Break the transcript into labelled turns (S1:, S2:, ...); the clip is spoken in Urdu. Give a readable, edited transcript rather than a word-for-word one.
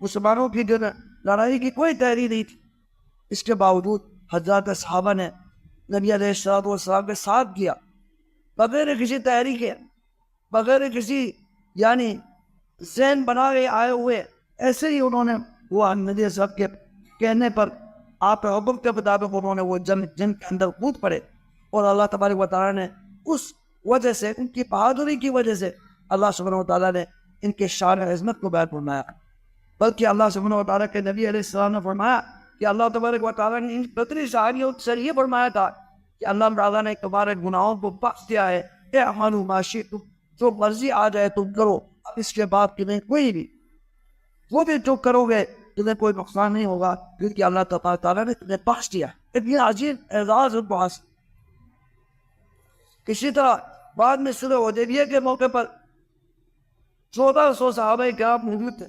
S1: مسلمانوں کی جو لڑائی کی کوئی تیاری نہیں تھی، اس کے باوجود حضرات صحابہ نے نبی علیہ الصلوۃ والسلام کے ساتھ کیا، بغیر کسی تیاری کے، بغیر کسی یعنی ذہن بنا کے آئے ہوئے، ایسے ہی انہوں نے وہ نبی صاحب کے کہنے پر آپ حکم کے مطابق انہوں نے وہ جنگ کے اندر کود پڑے، اور اللہ تبارک و تعالیٰ نے اس وجہ سے، ان کی بہادری کی وجہ سے اللہ سبحانہ و تعالیٰ نے ان کے شان عظمت کو بیان فرمایا۔ بلکہ اللہ سبحانہ و تعالیٰ کے نبی علیہ السلام نے فرمایا کہ اللہ تبارک و تعالیٰ نے ان بدری صحابیوں سے یہ فرمایا تھا کہ اللہ تعالیٰ نے تمہارے گناہوں کو بخش دیا ہے، اعملوا ما شئتم، جو مرضی آ جائے تم کرو، اب اس کے بعد تمہیں کوئی بھی وہ بھی جو کرو گے تمہیں کوئی نقصان نہیں ہوگا، کیونکہ اللہ تعالیٰ نے تمہیں بخش دیا۔ اتنی عظیم اعزاز ان کو حاصل۔ اسی طرح بعد میں صلح حدیبیہ کے موقع پر 1400 صحابہ کرام موجود تھے،